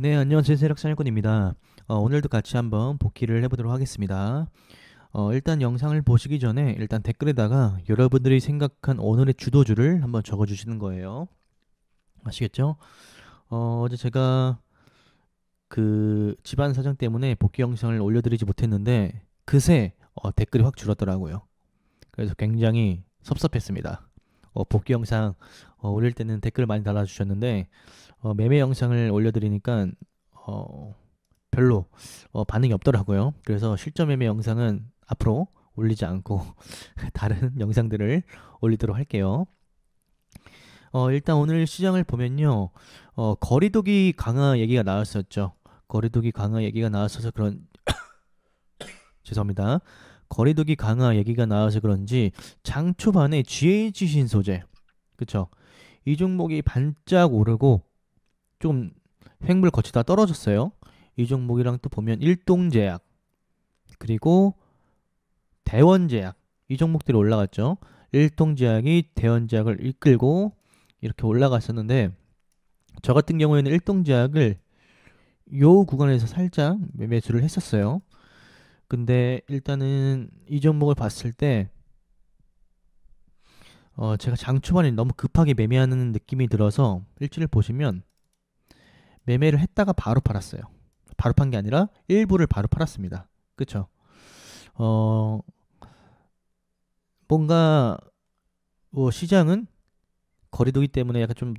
네, 안녕하세요. 세력사냥꾼입니다. 오늘도 같이 한번 복귀를 해보도록 하겠습니다. 일단 영상을 보시기 전에 일단 댓글에다가 여러분들이 생각한 오늘의 주도주를 한번 적어주시는 거예요. 아시겠죠? 어제 제가 그 집안 사정 때문에 복귀 영상을 올려드리지 못했는데 그새 댓글이 확 줄었더라고요. 그래서 굉장히 섭섭했습니다. 복귀 영상 올릴 때는 댓글 많이 달아주셨는데 매매 영상을 올려드리니까 별로 반응이 없더라고요. 그래서 실전 매매 영상은 앞으로 올리지 않고 다른 영상들을 올리도록 할게요. 일단 오늘 시장을 보면요. 거리두기 강화 얘기가 나왔었죠. 거리두기 강화 얘기가 나왔어서 그런 죄송합니다. 거리두기 강화 얘기가 나와서 그런지 장 초반에 GH 신소재 그쵸? 이 종목이 반짝 오르고 좀 횡물 거치다 떨어졌어요. 이 종목이랑 또 보면 일동제약 그리고 대원제약 이 종목들이 올라갔죠. 일동제약이 대원제약을 이끌고 이렇게 올라갔었는데 저 같은 경우에는 일동제약을 요 구간에서 살짝 매수를 했었어요. 근데 일단은 이 종목을 봤을 때 제가 장 초반에 너무 급하게 매매하는 느낌이 들어서 일지를 보시면 매매를 했다가 바로 팔았어요. 바로 판 게 아니라 일부를 바로 팔았습니다. 그쵸? 어, 뭔가 시장은 거리두기 때문에 약간 좀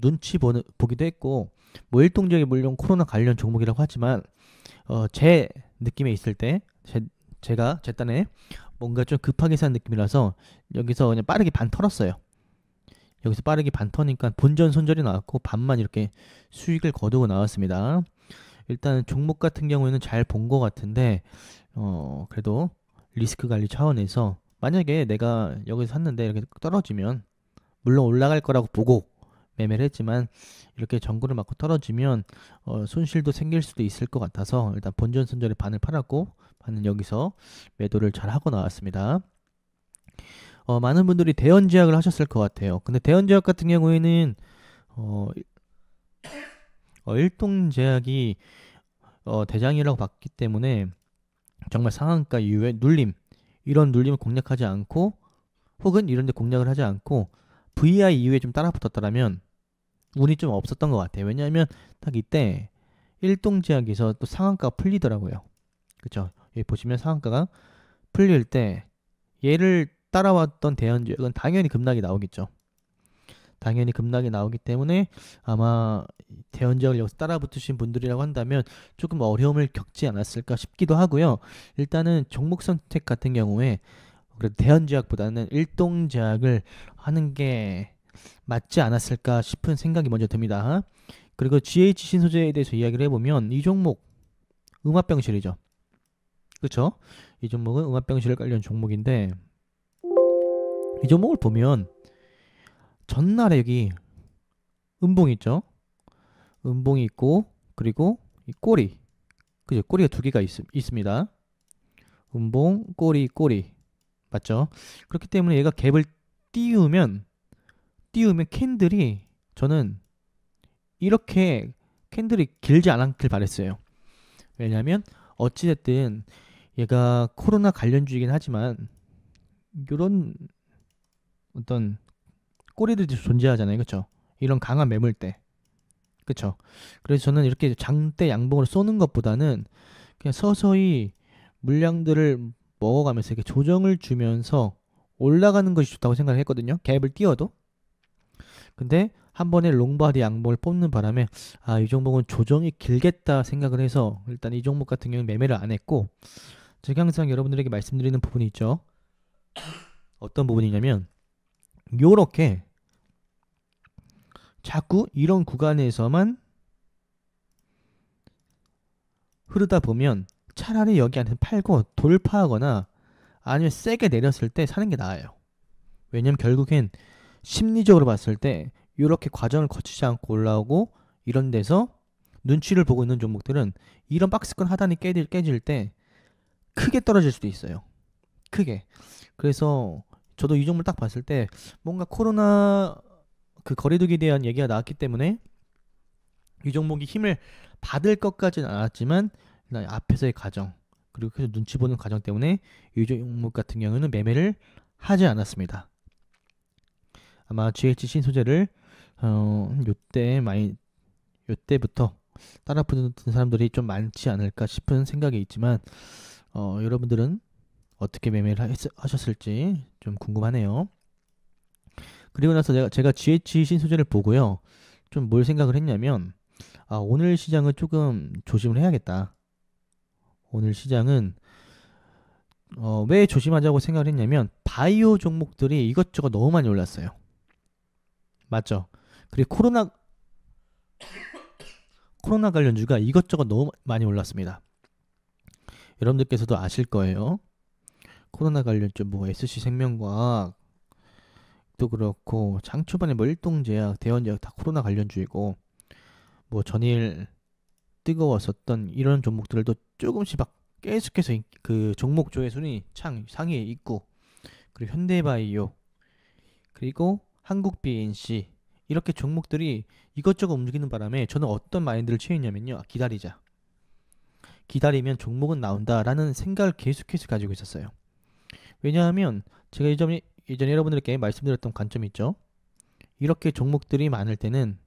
보기도 했고 뭐 일동적인 물론 코로나 관련 종목이라고 하지만 제 느낌에 있을 때 제가 제 딴에 뭔가 좀 급하게 산 느낌이라서 여기서 그냥 빠르게 반 털었어요. 여기서 빠르게 반 터니까 본전 손절이 나왔고 반만 이렇게 수익을 거두고 나왔습니다. 일단 종목 같은 경우에는 잘 본 것 같은데 그래도 리스크 관리 차원에서 만약에 내가 여기서 샀는데 이렇게 떨어지면 물론 올라갈 거라고 보고 매매를 했지만 이렇게 전구를 맞고 떨어지면 손실도 생길 수도 있을 것 같아서 일단 본전 손절에 반을 팔았고 반은 여기서 매도를 잘 하고 나왔습니다. 많은 분들이 대연제약을 하셨을 것 같아요. 근데 대연제약 같은 경우에는 어, 일동제약이 대장이라고 봤기 때문에 정말 상한가 이후에 눌림 이런 눌림을 공략하지 않고 혹은 이런 데 공략을 하지 않고 VI 이후에 좀 따라붙었더라면 운이 좀 없었던 것 같아요. 왜냐하면 딱 이때 일동제약에서 또 상한가가 풀리더라고요. 그쵸? 여기 보시면 상한가가 풀릴 때 얘를 따라왔던 대연제약은 당연히 급락이 나오겠죠. 당연히 급락이 나오기 때문에 아마 대연제약을 여기서 따라붙으신 분들이라고 한다면 조금 어려움을 겪지 않았을까 싶기도 하고요. 일단은 종목 선택 같은 경우에 그래도 대연제약보다는 일동제약을 하는 게 맞지 않았을까 싶은 생각이 먼저 듭니다. 그리고 GH 신소재에 대해서 이야기를 해보면 이 종목 음압병실이죠. 그렇죠? 이 종목은 음압병실 관련 종목인데 이 종목을 보면 전날에 여기 음봉 있죠? 음봉이 있고 그리고 이 꼬리 그죠? 꼬리가 두 개가 있습니다. 음봉, 꼬리 맞죠? 그렇기 때문에 얘가 갭을 띄우면 캔들이 저는 이렇게 캔들이 길지 않길 바랬어요. 왜냐하면 어찌됐든 얘가 코로나 관련주이긴 하지만 이런 어떤 꼬리들이 존재하잖아요. 그렇죠? 이런 강한 매물대. 그렇죠? 그래서 저는 이렇게 장대 양봉을 쏘는 것보다는 그냥 서서히 물량들을 먹어가면서 이렇게 조정을 주면서 올라가는 것이 좋다고 생각을 했거든요. 갭을 띄워도. 근데 한 번에 롱바디 양봉을 뽑는 바람에 이 종목은 조정이 길겠다 생각을 해서 일단 이 종목 같은 경우는 매매를 안 했고 제가 항상 여러분들에게 말씀드리는 부분이 있죠. 어떤 부분이냐면 요렇게 자꾸 이런 구간에서만 흐르다 보면 차라리 여기 안에 팔고 돌파하거나 아니면 세게 내렸을 때 사는 게 나아요. 왜냐면 결국엔 심리적으로 봤을 때 이렇게 과정을 거치지 않고 올라오고 이런 데서 눈치를 보고 있는 종목들은 이런 박스권 하단이 깨질 때 크게 떨어질 수도 있어요. 크게. 그래서 저도 이 종목을 딱 봤을 때 뭔가 코로나 그 거리두기에 대한 얘기가 나왔기 때문에 이 종목이 힘을 받을 것까지는 않았지만 일단 앞에서의 과정 그리고 계속 눈치 보는 과정 때문에 이 종목 같은 경우는 매매를 하지 않았습니다. 아마 GH 신소재를 요때부터 따라 붙는 사람들이 좀 많지 않을까 싶은 생각이 있지만 여러분들은 어떻게 매매를 하셨을지 좀 궁금하네요. 그리고 나서 제가 GH 신소재를 보고요. 좀 뭘 생각을 했냐면 오늘 시장은 조금 조심을 해야겠다. 오늘 시장은 왜 조심하자고 생각을 했냐면 바이오 종목들이 이것저것 너무 많이 올랐어요. 맞죠? 그리고 코로나 관련주가 이것저것 너무 많이 올랐습니다. 여러분들께서도 아실 거예요. 코로나 관련주 뭐 SC생명과학도 그렇고 장초반에 뭐 일동제약, 대원제약 다 코로나 관련주이고 뭐 전일 뜨거웠었던 이런 종목들도 조금씩 막 계속해서 그 종목조회 순위 상위에 있고 그리고 현대바이오 그리고 한국 BNC 이렇게 종목들이 이것저것 움직이는 바람에 저는 어떤 마인드를 취했냐면요. 기다리자. 기다리면 종목은 나온다라는 생각을 계속해서 가지고 있었어요. 왜냐하면 제가 예전에 여러분들께 말씀드렸던 관점이 있죠. 이렇게 종목들이 많을 때는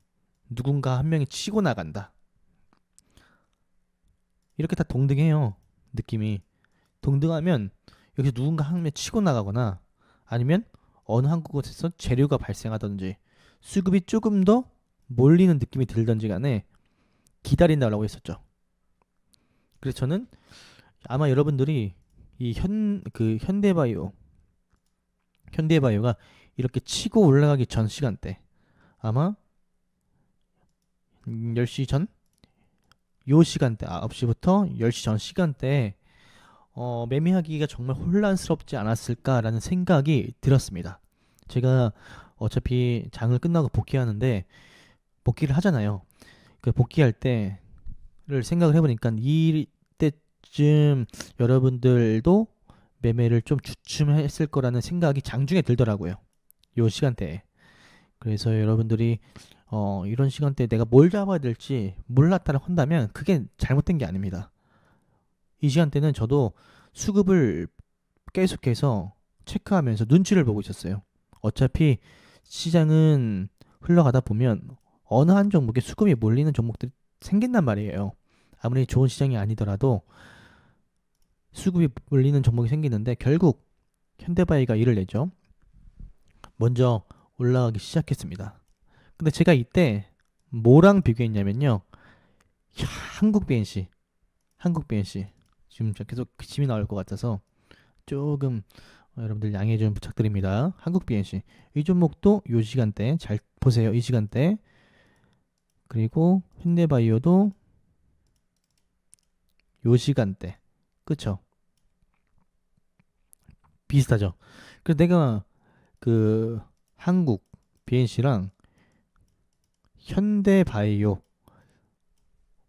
누군가 한 명이 치고 나간다. 이렇게 다 동등해요. 느낌이. 동등하면 여기서 누군가 한 명이 치고 나가거나 아니면 어느 한 곳에서 재료가 발생하든지 수급이 조금 더 몰리는 느낌이 들던지 간에 기다린다고 했었죠. 그래서 저는 아마 여러분들이 현대바이오가 이렇게 치고 올라가기 전 시간대 아마 10시 전? 요 시간대 9시부터 10시 전 시간대에 매매하기가 정말 혼란스럽지 않았을까라는 생각이 들었습니다. 제가 어차피 장을 끝나고 복귀하는데 복귀를 하잖아요. 그 복귀할 때를 생각을 해보니까 이때쯤 여러분들도 매매를 좀 주춤했을 거라는 생각이 장중에 들더라고요. 요 시간대에. 그래서 여러분들이 이런 시간대에 내가 뭘 잡아야 될지 몰랐다라 한다면 그게 잘못된 게 아닙니다. 이 시간대는 저도 수급을 계속해서 체크하면서 눈치를 보고 있었어요. 어차피 시장은 흘러가다 보면 어느 한 종목에 수급이 몰리는 종목들이 생긴단 말이에요. 아무리 좋은 시장이 아니더라도 수급이 몰리는 종목이 생기는데 결국 현대바이가 이를 내죠. 먼저 올라가기 시작했습니다. 근데 제가 이때 뭐랑 비교했냐면요. 한국 BNC 지금 계속 기침이 나올 것 같아서 조금 여러분들 양해 좀 부탁드립니다. 한국 BNC 이 종목도 이 시간대 잘 보세요. 이 시간대 그리고 현대바이오도 이 시간대 그쵸? 비슷하죠. 그래서 내가 그 한국 BNC랑 현대바이오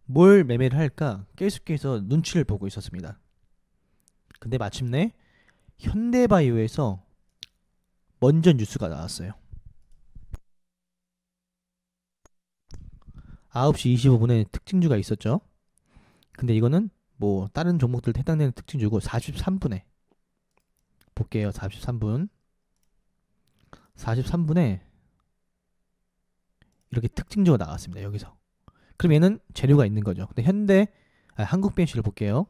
뭘 매매를 할까 계속해서 눈치를 보고 있었습니다. 근데 마침내 현대바이오에서 먼저 뉴스가 나왔어요. 9시 25분에 특징주가 있었죠. 근데 이거는 뭐 다른 종목들 해당되는 특징주고 43분에 볼게요. 43분에 이렇게 특징주가 나왔습니다. 여기서. 그럼 얘는 재료가 있는 거죠. 근데 한국 BNC를 볼게요.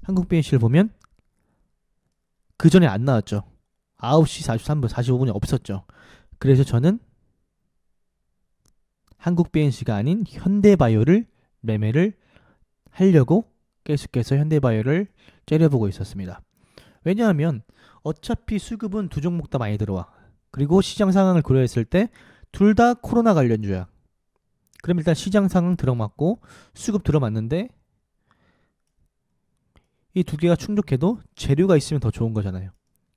한국 BNC를 보면 그 전에 안 나왔죠. 9시 43분, 45분이 없었죠. 그래서 저는 한국 BNC가 아닌 현대바이오를 매매를 하려고 계속해서 현대바이오를 째려보고 있었습니다. 왜냐하면 어차피 수급은 두 종목 다 많이 들어와. 그리고 시장 상황을 고려했을 때 둘 다 코로나 관련주야. 그럼 일단 시장 상황 들어맞고 수급 들어맞는데 이 두 개가 충족해도 재료가 있으면 더 좋은 거잖아요.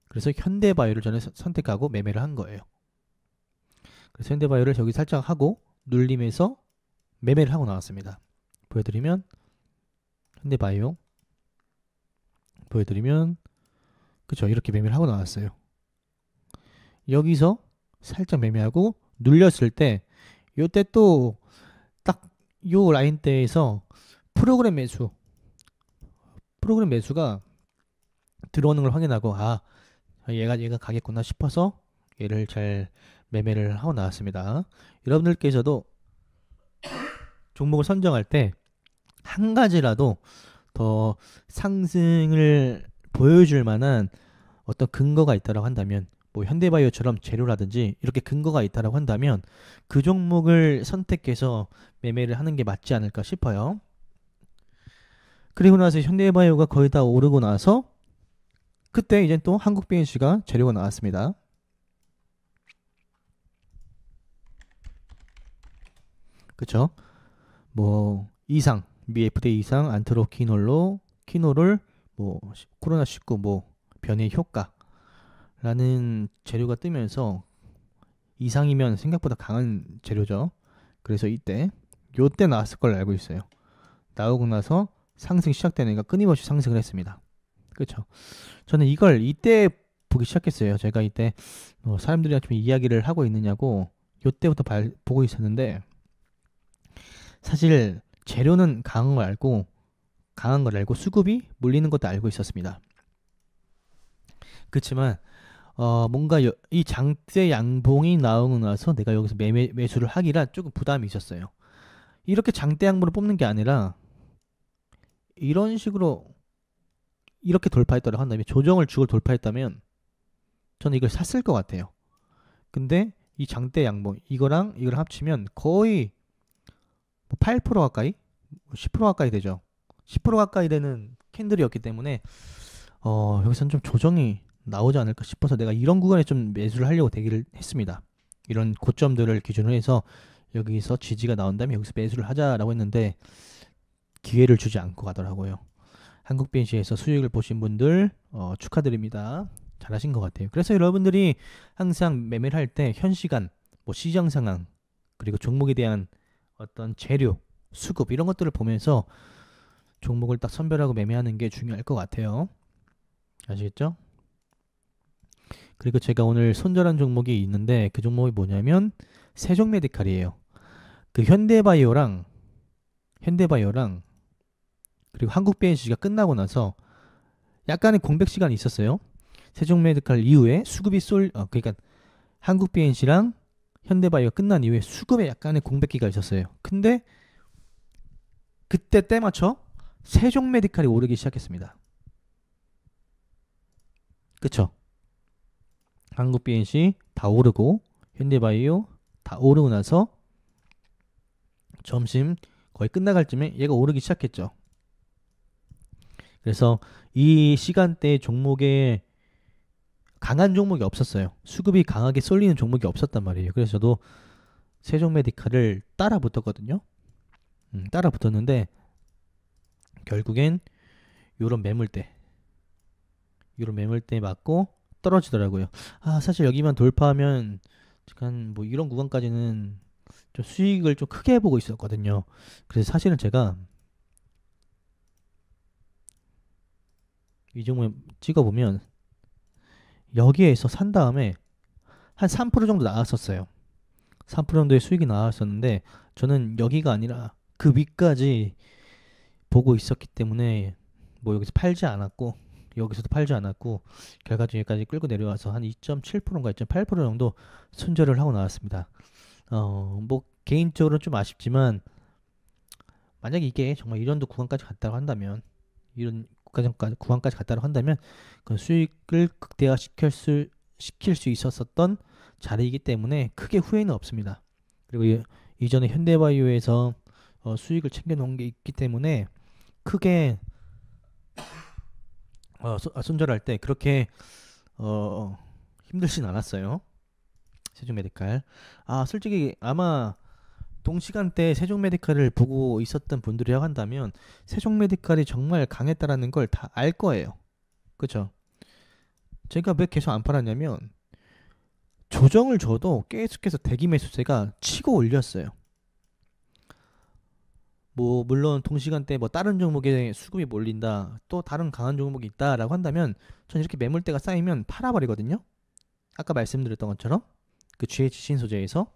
그래서 현대바이오를 저는 선택하고 매매를 한 거예요. 그래서 현대바이오를 저기 살짝 하고 눌림에서 매매를 하고 나왔습니다. 보여드리면 현대바이오 보여드리면 그쵸 이렇게 매매를 하고 나왔어요. 여기서 살짝 매매하고 눌렸을 때 요때 또 딱 요 라인대에서 프로그램 매수가 들어오는 걸 확인하고 얘가 가겠구나 싶어서 얘를 잘 매매를 하고 나왔습니다. 여러분들께서도 종목을 선정할 때 한 가지라도 더 상승을 보여줄 만한 어떤 근거가 있다라고 한다면, 뭐 현대바이오처럼 재료라든지 이렇게 근거가 있다라고 한다면 그 종목을 선택해서 매매를 하는 게 맞지 않을까 싶어요. 그리고 나서 현대바이오가 거의 다 오르고 나서 그때 이제 또 한국 BNC가 재료가 나왔습니다. 그쵸? 뭐 이상 BFD 이상 키놀을 뭐 코로나19 뭐 변이 효과라는 재료가 뜨면서 이상이면 생각보다 강한 재료죠. 그래서 요때 나왔을 걸 알고 있어요. 나오고 나서 상승 시작되니까 끊임없이 상승을 했습니다. 그렇죠? 저는 이걸 이때 보기 시작했어요. 제가 이때 사람들이랑 좀 이야기를 하고 있느냐고 요때부터 보고 있었는데, 사실 재료는 강한 걸 알고 수급이 몰리는 것도 알고 있었습니다. 그렇지만 뭔가 이 장대 양봉이 나오고 나서 내가 여기서 매수를 하기라 조금 부담이 있었어요. 이렇게 장대 양봉을 뽑는 게 아니라 이런 식으로 이렇게 돌파했다고 한다면, 조정을 주고 돌파했다면 저는 이걸 샀을 것 같아요. 근데 이 장대 양봉 이거랑 이걸 합치면 거의 8% 가까이 10% 가까이 되죠. 10% 가까이 되는 캔들이었기 때문에 여기서는 좀 조정이 나오지 않을까 싶어서 내가 이런 구간에 좀 매수를 하려고 대기를 했습니다. 이런 고점들을 기준으로 해서 여기서 지지가 나온다면 여기서 매수를 하자라고 했는데 기회를 주지 않고 가더라고요. 한국 BNC에서 수익을 보신 분들 축하드립니다. 잘하신 것 같아요. 그래서 여러분들이 항상 매매를 할 때 현 시간, 뭐 시장 상황, 그리고 종목에 대한 어떤 재료, 수급 이런 것들을 보면서 종목을 딱 선별하고 매매하는 게 중요할 것 같아요. 아시겠죠? 그리고 제가 오늘 손절한 종목이 있는데 그 종목이 뭐냐면 세종메디칼이에요. 그 현대바이오랑 그리고 한국 BNC가 끝나고 나서 약간의 공백 시간이 있었어요. 세종메디칼 이후에 수급이 그러니까 한국 BNC랑 현대바이오가 끝난 이후에 수급에 약간의 공백기가 있었어요. 근데 그때 때맞춰 세종메디칼이 오르기 시작했습니다. 그쵸? 한국 BNC 다 오르고 현대바이오 다 오르고 나서 점심 거의 끝나갈 쯤에 얘가 오르기 시작했죠. 그래서 이 시간대에 종목에 강한 종목이 없었어요. 수급이 강하게 쏠리는 종목이 없었단 말이에요. 그래서 저도 세종메디칼을 따라 붙었거든요. 따라 붙었는데 결국엔 요런 매물대 맞고 떨어지더라고요. 사실 여기만 돌파하면 약간 뭐 이런 구간까지는 좀 수익을 좀 크게 해보고 있었거든요. 그래서 사실은 제가 이 종목 찍어보면 여기에서 산 다음에 한 3% 정도 나왔었어요. 3% 정도의 수익이 나왔었는데 저는 여기가 아니라 그 위까지 보고 있었기 때문에 뭐 여기서 팔지 않았고 여기서도 팔지 않았고 결과적으로 여기까지 끌고 내려와서 한 2.7%인가 2.8% 정도 손절을 하고 나왔습니다. 뭐 개인적으로는 좀 아쉽지만 만약에 이게 정말 이 정도 구간까지 갔다고 한다면 구간까지 갔다고 한다면 그 수익을 극대화시킬 수 있었던 자리이기 때문에 크게 후회는 없습니다. 그리고 이전에 현대바이오에서 수익을 챙겨놓은 게 있기 때문에 크게 손절할 때 그렇게 힘들진 않았어요. 세종메디칼. 솔직히 아마 동시간대에 세종메디칼을 보고 있었던 분들이라고 한다면 세종메디칼이 정말 강했다라는 걸 다 알 거예요. 그쵸? 제가 왜 계속 안 팔았냐면 조정을 줘도 계속해서 대기 매수세가 치고 올렸어요. 뭐 물론 동시간대 뭐 다른 종목에 수급이 몰린다, 또 다른 강한 종목이 있다라고 한다면 전 이렇게 매물대가 쌓이면 팔아버리거든요. 아까 말씀드렸던 것처럼 그 GH 신소재에서.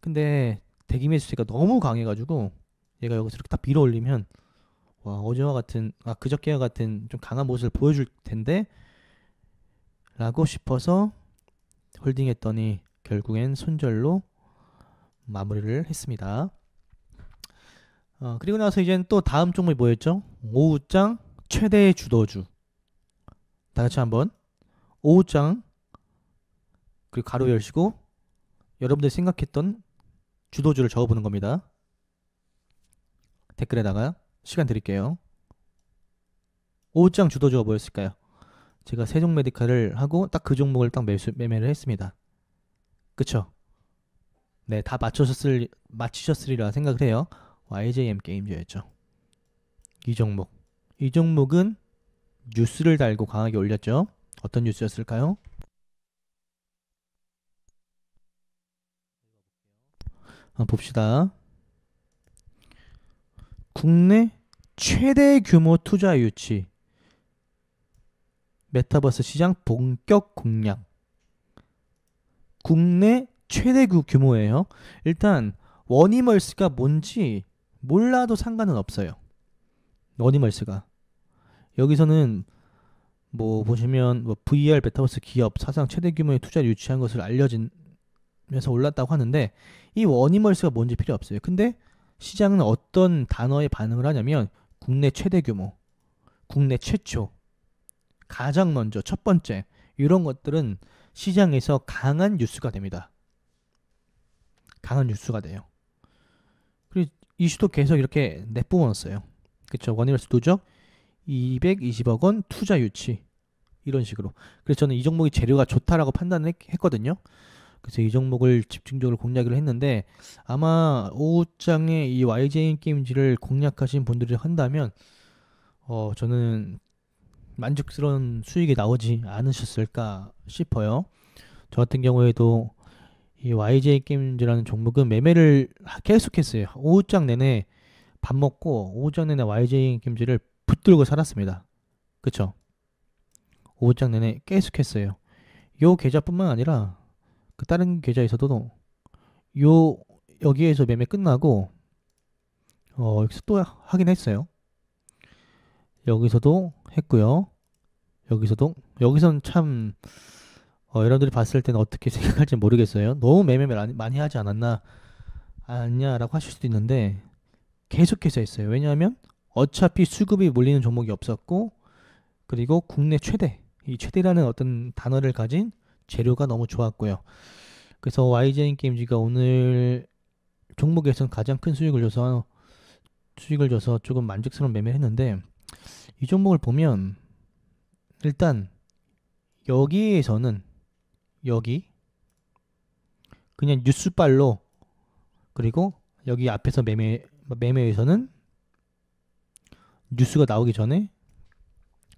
근데 대기 매수세가 너무 강해가지고 얘가 여기서 이렇게 딱 밀어 올리면 와, 어제와 같은 그저께와 같은 좀 강한 모습을 보여줄 텐데 라고 싶어서 홀딩했더니 결국엔 손절로 마무리를 했습니다. 그리고 나서 이제는 또 다음 종목이 뭐였죠? 오후장 최대 주도주. 다 같이 한번 오후장 그리고 가로 열시고 여러분들이 생각했던 주도주를 적어보는 겁니다. 댓글에다가 시간 드릴게요. 오후장 주도주가 뭐였을까요? 제가 세종메디칼을 하고 딱 그 종목을 딱 매매를 했습니다. 그쵸? 네, 다 맞히셨으리라 생각을 해요. YJM 게임즈였죠. 이 종목은 뉴스를 달고 강하게 올렸죠. 어떤 뉴스였을까요? 한번 봅시다. 국내 최대 규모 투자 유치, 메타버스 시장 본격 공략. 국내 최대 규모예요. 일단 워니멀스가 뭔지 몰라도 상관은 없어요. 워니멀스가 여기서는 뭐 보시면 뭐 VR 메타버스 기업 사상 최대 규모의 투자를 유치한 것을 알려지면서 올랐다고 하는데 이 워니멀스가 뭔지 필요 없어요. 근데 시장은 어떤 단어에 반응을 하냐면 국내 최대 규모, 국내 최초, 가장 먼저, 첫 번째 이런 것들은 시장에서 강한 뉴스가 됩니다. 강한 뉴스가 돼요. 그리고 이슈도 계속 이렇게 내뿜어놨어요. 그쵸? 워니멀스 누적 220억 원 투자 유치 이런 식으로. 그래서 저는 이 종목이 재료가 좋다라고 판단했거든요. 그래서 이 종목을 집중적으로 공략을 했는데 아마 오후장에 이 YJ 게임즈를 공략하신 분들이 한다면 저는 만족스러운 수익이 나오지 않으셨을까 싶어요. 저 같은 경우에도 이 YJ 게임즈라는 종목은 매매를 계속했어요. 오후장 내내 밥 먹고 오후장 내내 YJ 게임즈를 붙들고 살았습니다. 그쵸? 오후장 내내 계속했어요. 요 계좌뿐만 아니라 그 다른 계좌에서도 여기에서 매매 끝나고 여기서 또 하긴 했어요. 여기서도 했고요. 여기선 참 여러분들이 봤을 때는 어떻게 생각할지 모르겠어요. 너무 매매를 많이 하지 않냐라고 하실 수도 있는데 계속해서 했어요. 왜냐하면 어차피 수급이 몰리는 종목이 없었고 그리고 국내 최대, 이 최대라는 어떤 단어를 가진 재료가 너무 좋았고요. 그래서 YJ 게임즈가 오늘 종목에서는 가장 큰 수익을 줘서 조금 만족스러운 매매를 했는데 이 종목을 보면 일단 여기에서는 그냥 뉴스발로 그리고 여기 앞에서 매매에서는 뉴스가 나오기 전에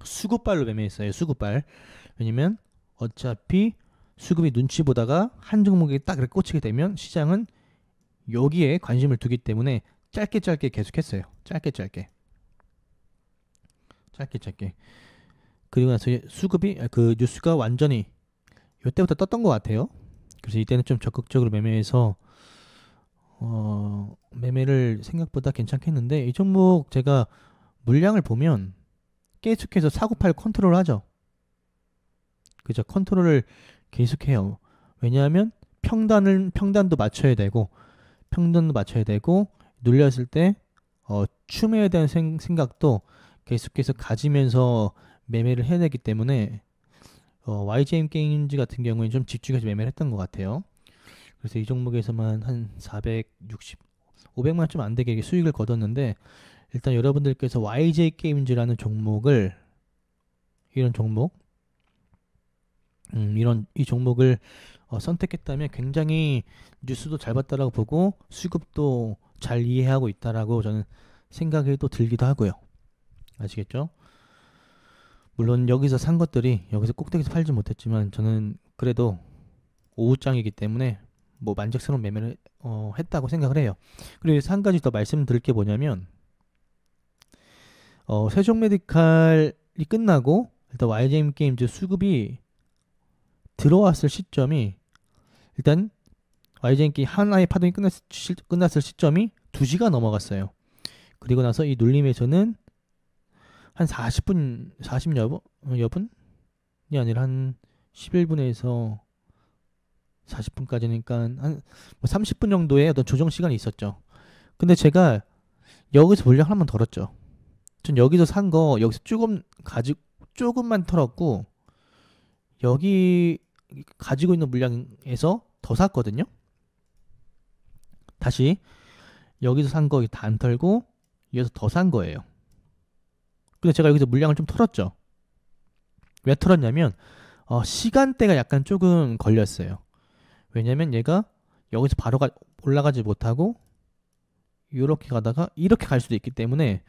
수급발로 매매했어요. 수급발. 왜냐면 어차피 수급이 눈치 보다가 한 종목에 딱 이렇게 꽂히게 되면 시장은 여기에 관심을 두기 때문에 짧게 계속했어요. 짧게. 그리고 나서 수급이 그 뉴스가 완전히 이때부터 떴던 것 같아요. 그래서 이때는 좀 적극적으로 매매해서 매매를 생각보다 괜찮게 했는데 이 종목 제가 물량을 보면 계속해서 사고 팔 컨트롤 하죠. 그죠? 컨트롤을 계속해요. 왜냐하면 평단도 맞춰야 되고 눌렸을 때 추매에 대한 생각도 계속해서 가지면서 매매를 해야 되기 때문에 YJM 게임즈 같은 경우에는 좀 집중해서 매매를 했던 것 같아요. 그래서 이 종목에서만 한 500만 좀 안 되게 수익을 거뒀는데 일단 여러분들께서 YJ 게임즈라는 종목을 이 종목을 선택했다면 굉장히 뉴스도 잘 봤다라고 보고 수급도 잘 이해하고 있다라고 저는 생각이 또 들기도 하고요. 아시겠죠? 물론 여기서 산 것들이 여기서 꼭대기에서 팔지 못했지만 저는 그래도 오후장이기 때문에 뭐 만족스러운 매매를 했다고 생각을 해요. 그리고 한 가지 더 말씀드릴 게 뭐냐면 세종메디칼이 끝나고 일단 YJM 게임즈 수급이 들어왔을 시점이 일단 YJ 게임 하나의 파동이 끝났을 시점이 2시가 넘어갔어요. 그리고 나서 이 눌림에서는 한 40분, 40여분이 아니라 한 11분에서 40분까지니까 한 30분 정도의 어떤 조정 시간이 있었죠. 근데 제가 여기서 물량 하나만 덜었죠. 전 여기서 산 거 여기서 조금만 털었고 여기 가지고 있는 물량에서 더 샀거든요. 다시 여기서 산 거 다 안 털고 여기서 더 산 거예요. 근데 제가 여기서 물량을 좀 털었죠. 왜 털었냐면 시간대가 약간 조금 걸렸어요. 왜냐면 얘가 여기서 바로 올라가지 못하고 이렇게 가다가 이렇게 갈 수도 있기 때문에,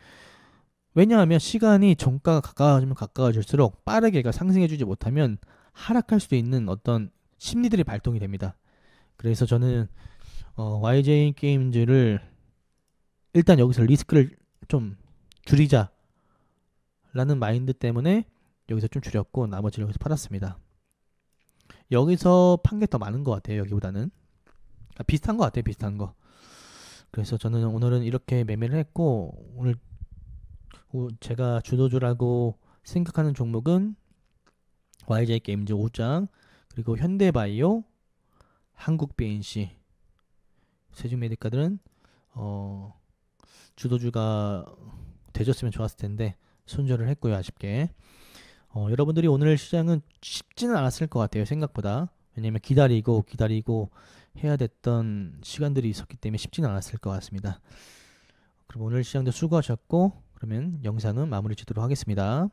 왜냐하면 시간이 종가가 가까워지면 가까워질수록 빠르게 얘가 상승해주지 못하면 하락할 수도 있는 어떤 심리들이 발동이 됩니다. 그래서 저는 YJ 게임즈를 일단 여기서 리스크를 좀 줄이자 라는 마인드 때문에 여기서 좀 줄였고 나머지를 여기서 팔았습니다. 여기서 판 게 더 많은 것 같아요. 여기보다는 비슷한 것 같아요. 비슷한 거. 그래서 저는 오늘은 이렇게 매매를 했고, 오늘 제가 주도주라고 생각하는 종목은 YJ 게임즈 5장, 그리고 현대바이오, 한국BNC, 세종메디카들은 주도주가 되줬으면 좋았을 텐데 손절을 했고요. 아쉽게. 여러분들이 오늘 시장은 쉽지는 않았을 것 같아요. 생각보다. 왜냐면 기다리고 해야 됐던 시간들이 있었기 때문에 쉽지는 않았을 것 같습니다. 그럼 오늘 시장도 수고하셨고, 그러면 영상은 마무리 짓도록 하겠습니다.